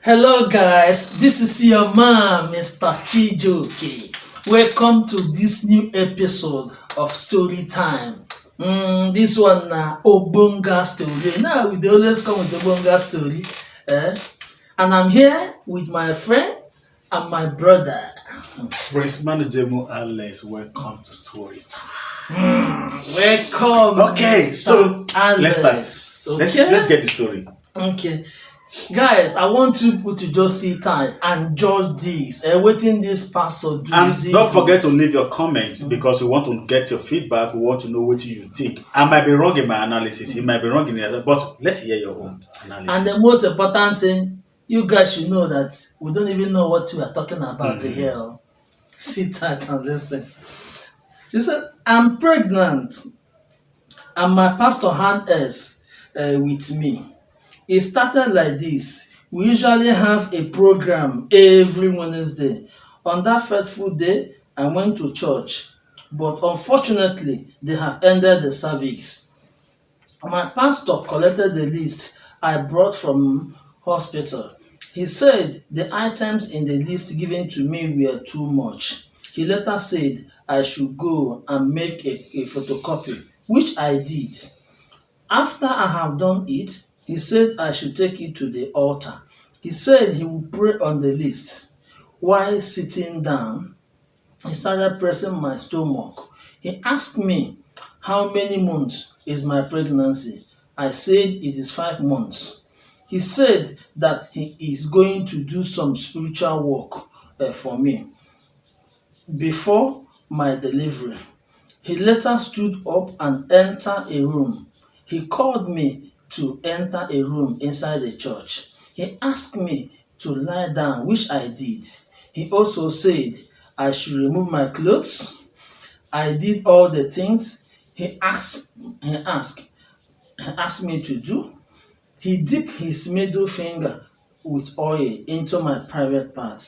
Hello guys, this is your man mrChijioke. Welcome to this new episode of Story Time. This one na Obonga story. Now we dey always come with Obonga story. Eh? And I'm here with my friend and my brother. Prince Manujemo Alex, welcome to Story Time. Welcome. Okay, so let's start. Okay? Let's get the story. Okay. Guys, I want you people to just sit tight and judge this. Waiting this pastor do. And don't forget to leave your comments because we want to get your feedback. We want to know what you think. I might be wrong in my analysis. You might be wrong in the other, but let's hear your own analysis. And the most important thing, you guys should know that we don't even know what we are talking about here. Sit tight and listen. She said, I'm pregnant and my pastor had us with me. It started like this. We usually have a program every Wednesday. On that fateful day, I went to church, but unfortunately, they have ended the service. My pastor collected the list I brought from hospital. He said the items in the list given to me were too much. He later said I should go and make a photocopy, which I did. After I have done it, he said I should take it to the altar. He said he would pray on the list. While sitting down, he started pressing my stomach. He asked me, how many months is my pregnancy? I said it is 5 months. He said that he is going to do some spiritual work for me before my delivery. He later stood up and entered a room. He called me to enter a room inside the church. He asked me to lie down, which I did. He also said I should remove my clothes. I did all the things he asked me to do. He dipped his middle finger with oil into my private part.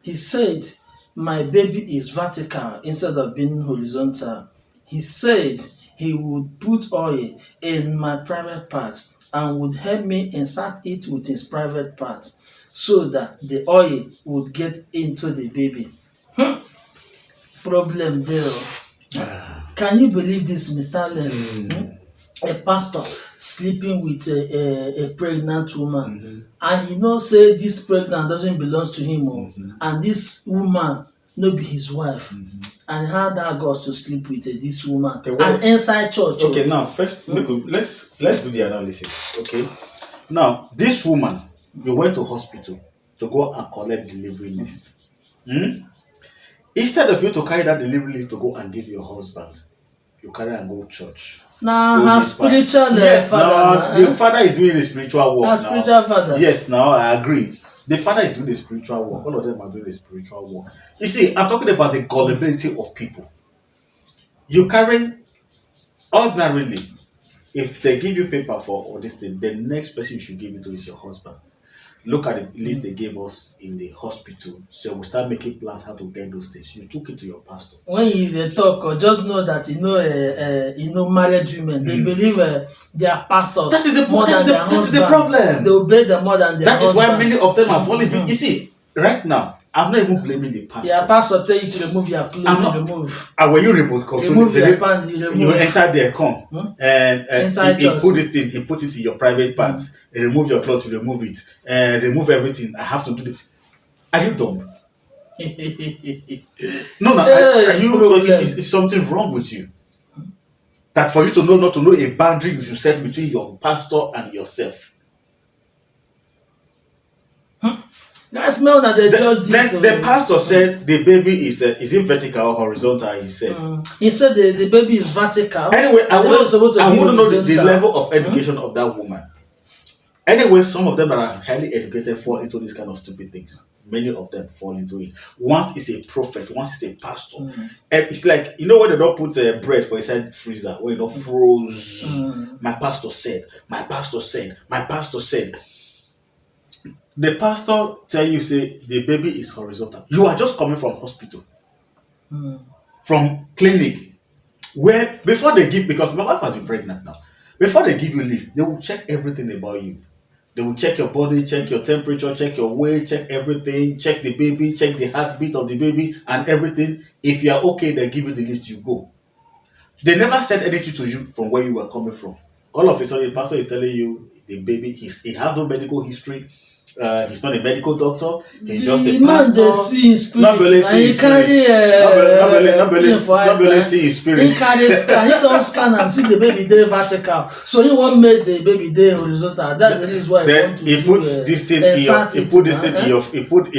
He said my baby is vertical instead of being horizontal. He said he would put oil in my private part and would help me insert it with his private part so that the oil would get into the baby. Problem there. Can you believe this, Mr. Les? A pastor sleeping with a pregnant woman, and he know say this pregnant doesn't belong to him, and this woman no be his wife, and he had that guts to sleep with this woman, Okay, well, and inside church. Okay, now first, let's do the analysis. Okay, now this woman, you went to hospital to go and collect delivery list. Instead of you to carry that delivery list to go and give your husband, you carry and go to church. Now her spiritual yes, father. Now the father is doing the spiritual work. Her spiritual father. Yes, now I agree. The father is doing the spiritual work. All of them are doing the spiritual work. You see, I'm talking about the gullibility of people. You carry ordinarily, if they give you paper for all this thing, the next person you should give it to is your husband. Look at the list they gave us in the hospital. So we start making plans how to get those things. You took it to your pastor. When you talk, or just know that married women, they believe their pastors. That is the problem. They obey them more than their That is husband. why many of them are falling. You see, right now, I'm not even blaming the pastor. Your pastor tell you to remove your clothes, remove. And when you remote control, remove your pants, you remove. You enter there, come, and he put this thing, he put it in your private parts. Remove your clothes, you remove it, remove everything. I have to do it. Are you dumb? No, are you? Is something wrong with you? That for you to know not to know a boundary you should set between your pastor and yourself. That's more than they judge this. The pastor said the baby is it vertical or horizontal? He said. He said the baby is vertical. Anyway, I want to know the level of education of that woman. Anyway, some of them that are highly educated fall into these kind of stupid things. Many of them fall into it. Once it's a prophet, once it's a pastor. And it's like, you know when they don't put bread for inside the freezer, when it don't froze. My pastor said, my pastor said, my pastor said. The pastor tell you, say, the baby is horizontal. You are just coming from hospital. From clinic. Where, before they give, because my wife has been pregnant now. Before they give you a list, they will check everything about you. They will check your body, check your temperature, check your weight, check everything, check the baby, check the heartbeat of the baby and everything. If you are okay, they give you the list, you go. They never said anything to you from where you were coming from. All of a sudden, the pastor is telling you the baby, he has no medical history. He's not a medical doctor. He's just The a man pastor. dey see in spirit, Not barely and see in he spirit. carry Not barely see in spirit. he carry scan, he don scan am see the baby dey vertical, so he wan make the baby dey horizontal. That's the reason why he Then want to he do put this thing in your, he put this thing in your, he put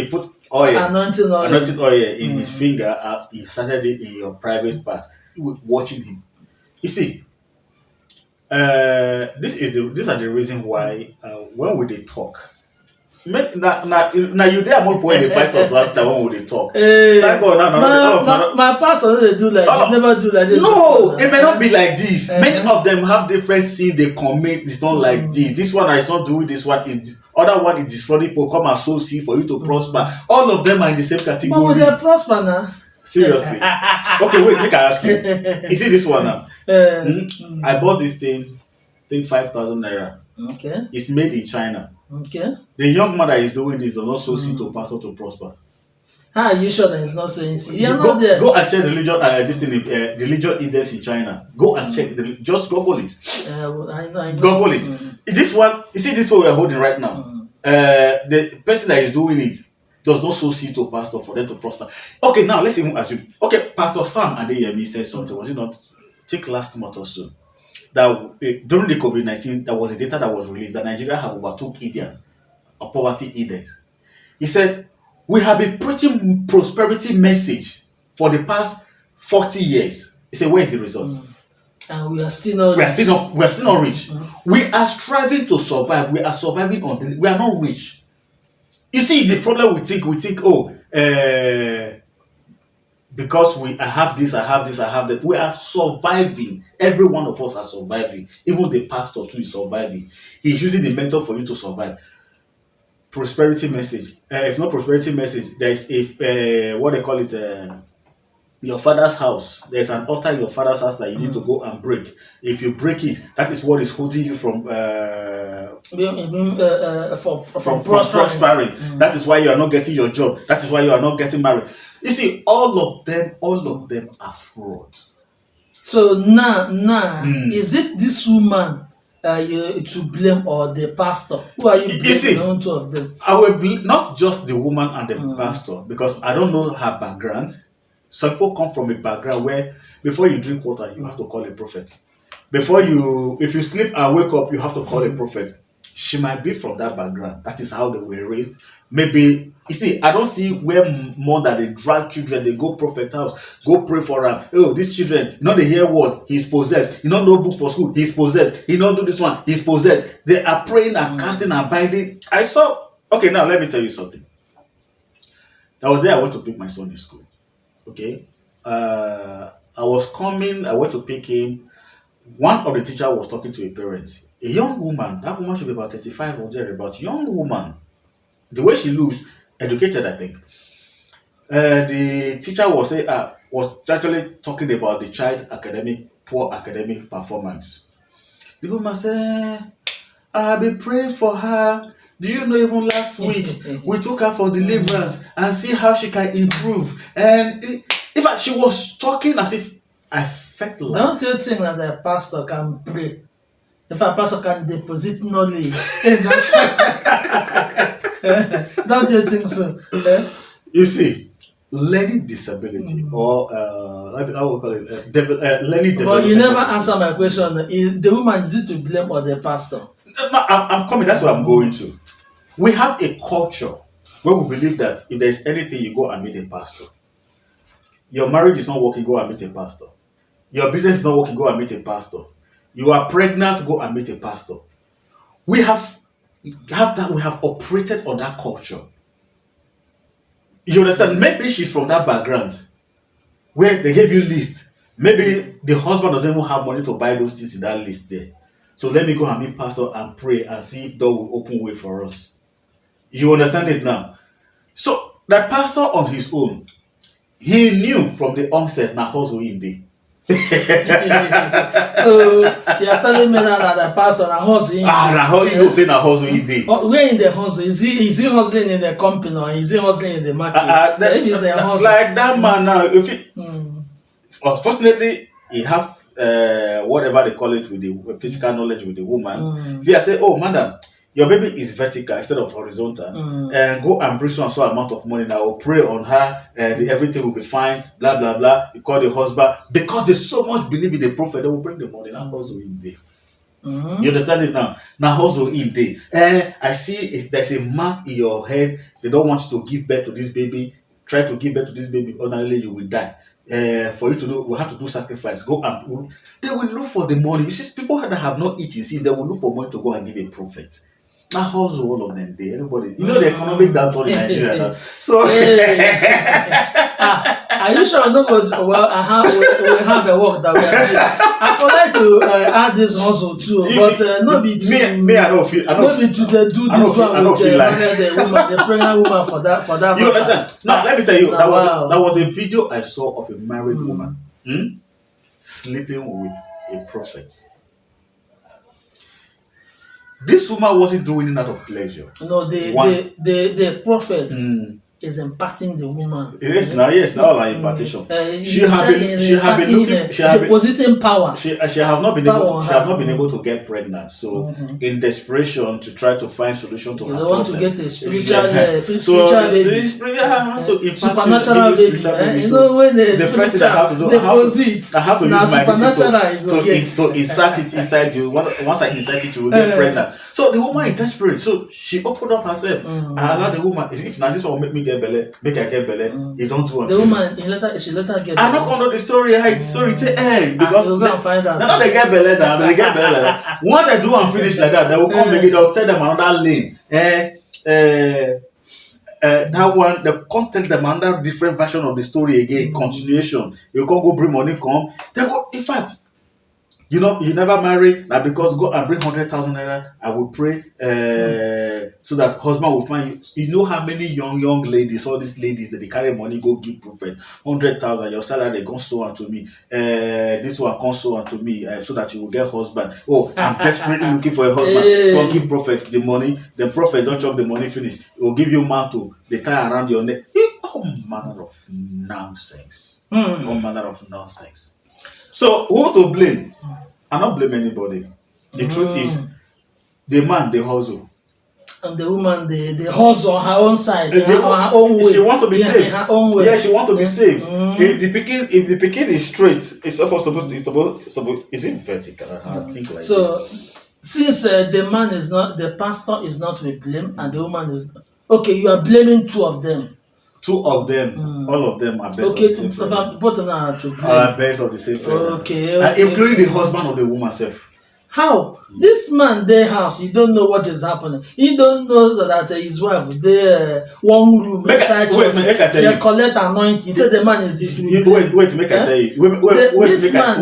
oil, anointing oil in his finger, and he started it in your private part. You were watching him. You see, these are the reason why when we dey talk. Now you there more when they fight us that time when we dey talk. Thank God now. My pastor no dey do like this, never do like this. No, it may not be like this. Many of them have different sin they commit. It's not like this. This one is not doing this one. Is other one is destroying people. Come and sow seed for you to prosper. All of them are in the same category. But will they prosper now? Seriously. Okay, wait. Make I ask you. You see this one now? I bought this thing. I think 5,000 naira. Okay. It's made in China. Okay. The young man that is doing this does not sow seed to pastor to prosper. How are you sure that it's not so easy? You're not there. Go and check the religion. This thing, the religion leaders in China. Go and check. Just Google it. I know. Google it. This one, you see this one we are holding right now. The person that is doing it does not sow seed to pastor for them to prosper. Okay, now let's even assume. Okay, Pastor Sam Adeyemi said something. Was it not? Take last month or so. That during the COVID-19, there was a data that was released that Nigeria have overtook India or poverty index. He said, we have been preaching prosperity message for the past 40 years. He said, where is the result? And we are still not rich. We are still not rich. We are striving to survive. We are surviving on we are not rich. You see, the problem we think, because I have this, I have that. We are surviving. Every one of us are surviving. Even the pastor too is surviving. He's using the mentor for you to survive. Prosperity message. If not prosperity message, there is a what they call it. Your father's house. There's an altar in your father's house that you need to go and break. If you break it, that is what is holding you from prospering. That is why you are not getting your job. That is why you are not getting married. You see, all of them are fraud. So now, is it this woman to blame or the pastor? Who are you blaming on two of them? I will be not just the woman and the pastor, because I don't know her background. Some people come from a background where before you drink water, you have to call a prophet. If you sleep and wake up, you have to call a prophet. She might be from that background. That is how they were raised. Maybe, you see, I don't see where more that they drag children, they go prophet house, go pray for them. Oh, these children, they hear word, he's possessed. He not know book for school, he's possessed. He not do this one, he's possessed. They are praying and casting and binding. Okay, now let me tell you something. That was there I went to pick my son in school. Okay. I went to pick him. One of the teachers was talking to a parent. A young woman, that woman should be about 35 or thereabouts. Young woman. The way she looks, educated, I think. The teacher was actually talking about the child poor academic performance. The woman said, I've been praying for her. Do you know, even last week we took her for deliverance and see how she can improve. And in fact, she was talking as if I felt like. Don't you think that the pastor can pray? If a pastor can deposit knowledge, don't you think so? You see, learning disability or I will call it learning development. But you never answer my question. Is the woman is it to blame or the pastor? No, I'm coming. That's where I'm going to. We have a culture where we believe that if there's anything, you go and meet a pastor. Your marriage is not working, go and meet a pastor. Your business is not working, go and meet a pastor. You are pregnant, go and meet a pastor. We have that. We have operated on that culture. You understand? Maybe she's from that background where they gave you list. Maybe the husband doesn't even have money to buy those things in that list there. So let me go and meet pastor and pray and see if door will open way for us. You understand it now? So that pastor on his own, he knew from the onset na hustle in day. So you are telling me that the pastor na hustle. Na how you know say na hustle he dey. Where in the hustle? Is he hustling in the company or is he hustling in the market? Maybe it's the hustle. Like that man now, if he, unfortunately he have whatever they call it with the physical knowledge with the woman. If you say, oh madam, your baby is vertical instead of horizontal, and go and bring so amount of money now, will pray on her, and everything will be fine, blah blah blah. You call the husband because they so much believe in the prophet, they will bring the money. Now hustle in there. You understand it now? Now hustle in there. And I see if there's a mark in your head, they don't want you to give birth to this baby. Try to give birth to this baby, ordinarily you will die. For you to do, we have to do sacrifice. Go and they will look for the money. You see, people that have not eaten since they will look for money to go and give a prophet. Now, how's all of them there? Everybody, you know, the economic downturn in Nigeria now. So, are you sure? No, well, we have a work that we are doing. I forgot to add this hustle too, but not be too. Me, I don't feel. Not be to do this one with the woman, the pregnant woman for that. You understand? Now, let me tell you, that was a video I saw of a married woman sleeping with a prophet. This woman wasn't doing it out of pleasure. No, the prophet is impacting the woman. Yes, now like impartation. She have been looking. She have depositing power. She have not been able to. She have not been able to get pregnant. So, in desperation to try to find solution to her problem. Want to get a spiritual baby. Have to supernatural baby. You know when the first thing I have to do, I have to use my to insert it inside you. Once I insert it, you will get pregnant. So the woman is desperate. So she opened up herself and allowed the woman. If now this one will make me get belly, make I get belly. You don't do it. The woman she let her get belly. I'm not going to the story. Story to end because we're gonna find out. Now they get belly now. They get belly. Once they do and finish like that, they will come make it. They'll tell them another lane. That one, they can't tell them another different version of the story again. Continuation. You can't go bring money. Come. They go. In fact. You know, you never marry now because go and bring 100,000 naira. I will pray so that husband will find you. You know how many young ladies, all these ladies that they carry money go give prophet 100,000. Your salary come so on to me. This one come so on to me so that you will get husband. Oh, I'm desperately looking for a husband. Go give prophet the money. The prophet don't chop the money finish. He will give you mantle. They tie around your neck. All manner of nonsense. All manner of nonsense. So who to blame? I not blame anybody. The truth is, the man they hustle, and the woman they hustle on her own side, on her own way. She want to be safe. Her own way. Yeah, she want to be safe. If the picking is straight, it's supposed is it vertical? I think like so. Since the man is not, the pastor is not with blame, and the woman is okay. You are blaming two of them. Two of them, all of them are best of the same friend. Both of them are to blame. Best of the same friend. Okay. Including the husband of the woman self. How? This man, their house, he don't know what is happening. He don't know that his wife, they one room inside church, they collect anointing. He said the man is this room. Wait, make I tell you. This man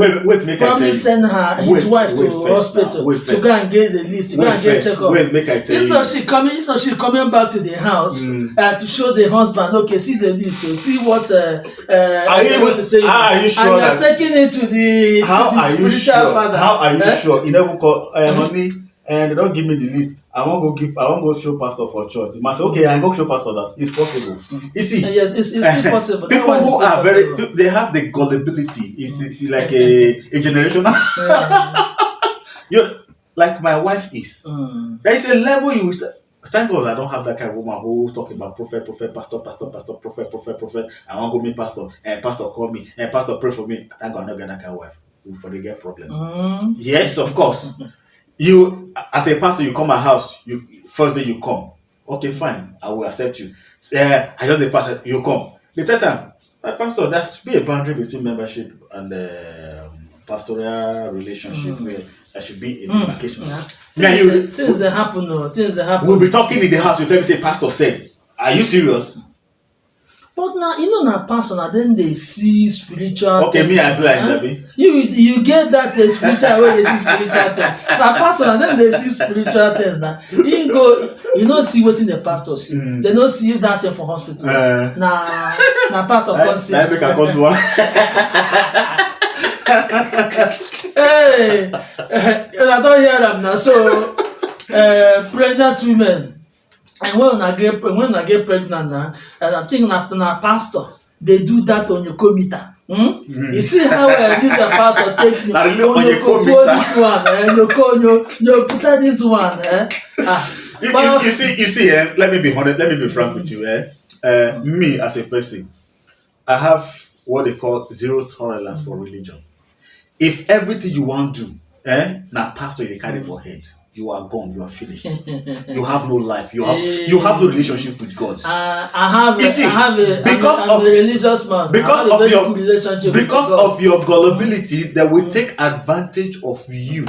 probably send her his wife to hospital to go and get the list, to go and get check-up. Wait, make I tell you. So she coming back to the house to show the husband, okay, see the list, to see what I want to say. Are you sure and you're taking it to the spiritual father. How are you sure? You never call honey, and they don't give me the list. I won't go show pastor for church. You must say, okay, I go show pastor that. It's possible. You see, yes, it's still possible. People who are they have the gullibility. It's like a generational. Like my wife is. There is a level you will start. Thank God I don't have that kind of woman who talking about prophet, pastor, prophet. I want to go meet pastor, and pastor call me, and pastor pray for me. Thank God I don't get that kind of wife. Before they get problem. Yes, of course. You as a pastor, you come my house. You first day you come. Okay, fine. I will accept you. I just the pastor. You come. The third time, pastor, there should be a boundary between membership and pastoral relationship where there should be a demarcation. Things that happen. We'll be talking in the house. You tell me, say, pastor said, "Are you serious?" But now you know na pastor na then they see spiritual. Okay, me I blind, Debbie. You get that spiritual way they see spiritual things. Na pastor na then they see spiritual things. Now you don't see what in the pastor see. They don't see that thing for hospital. Na pastor come see. I make a good one. Hey, I don't hear them now. So, pregnant women, and when I get pregnant now, and I'm thinking na pastor, they do that on your computer. You see how this pastor take Na really on your computer. this one, you put this one, You see, let me be honest, let me be frank with you, me as a person, I have what they call zero tolerance for religion. If everything you want to do, now pastor you carry for head, you are gone, you are finished. You have no life, you have no relationship with God. I'm a religious man. Because of your gullibility, they will take advantage of you.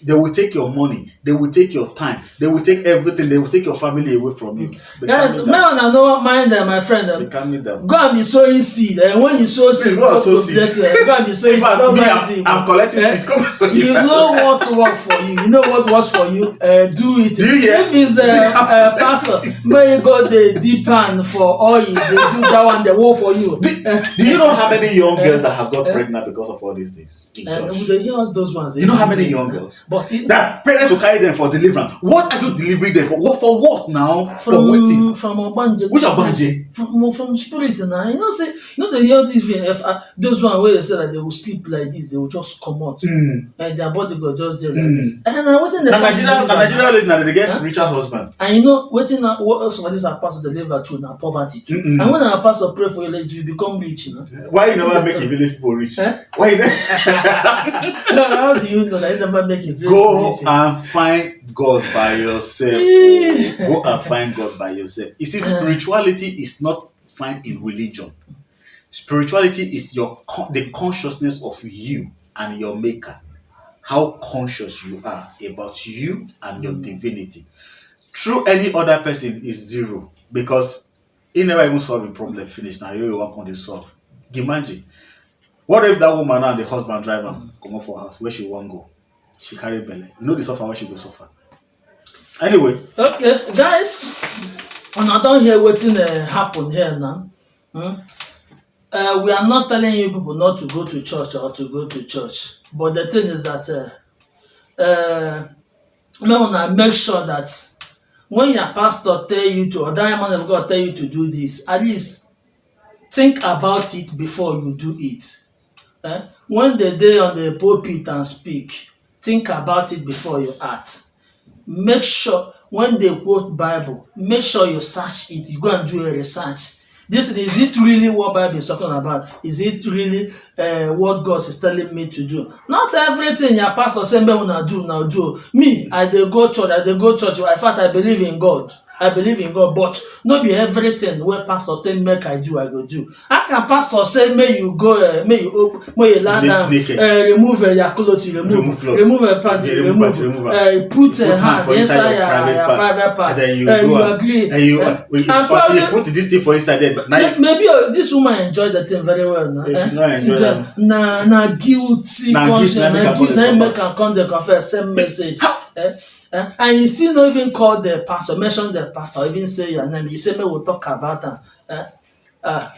They will take your money, they will take your time, they will take everything, they will take your family away from you. Guys, man, I don't mind them, my friend. Go and be sowing seed. And when you sow seed, go and sow seed. Go and be sowing seed. I'm collecting seed. Come and sow it. You know what works for you. You know what works for you. Do it. Do you hear? If it's a pastor, when you go the deep pan for oil, they do that one, they work for you. Do you know how many young girls that have got pregnant because of all these things in church? They hear those ones. You know how many young girls? But That parents will carry them for deliverance. What are you delivering them for? For what now? For waiting. From Obanje. Which Obanje? From spirit now. They hear this thing. If those one where they say that they will sleep like this, they will just come out. And their body go just there like this. And waiting the Nigeria lady now they get richer husband. And waiting what else for this pastor deliver to now poverty too. And when our pastor pray for you, like you become rich, Why you never make a village people rich? Why you How do you know that you never make a village Go and find God by yourself. Go and find God by yourself. You see, spirituality is not found in religion. Spirituality is the consciousness of you and your maker. How conscious you are about you and your divinity. Through any other person is zero, because he never even solve a problem finish. Now you work on the solve. Imagine. What if that woman and the husband driver come up for house where she won't go? She carry belly. You know the suffer where she go suffer. Anyway. Okay, guys. And I don't hear what's happen here now. We are not telling you people not to go to church or to go to church. But the thing is that make sure that when your pastor tell you to, or that man of God tell you to do this, at least think about it before you do it. When they day on the pulpit and speak, think about it before you act. Make sure when they quote Bible, make sure you search it. You go and do a research. Is it really what Bible is talking about? Is it really what God is telling me to do? Not everything your pastor say me una do now do. Me, I dey go church. In fact, I believe in God. But no be everything where pastor tell make I do, I go do. How can pastor say may you go, may you lie down, remove your clothes, remove a pants, put a hand inside your private part, and then you agree, and you put this thing for inside there. Maybe this woman enjoy the thing very well. Na guilty conscience, na make her come the confess same message. And you still not even call the pastor, mention the pastor, even say your name. You say, me will talk about that.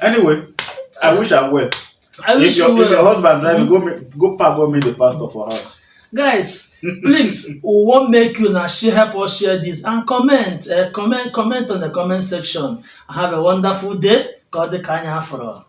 Anyway, I wish I were. If your husband drive, go meet the pastor for house. Guys, please, we won't make you now help us share this and comment on the comment section. Have a wonderful day. God the Kanya for all.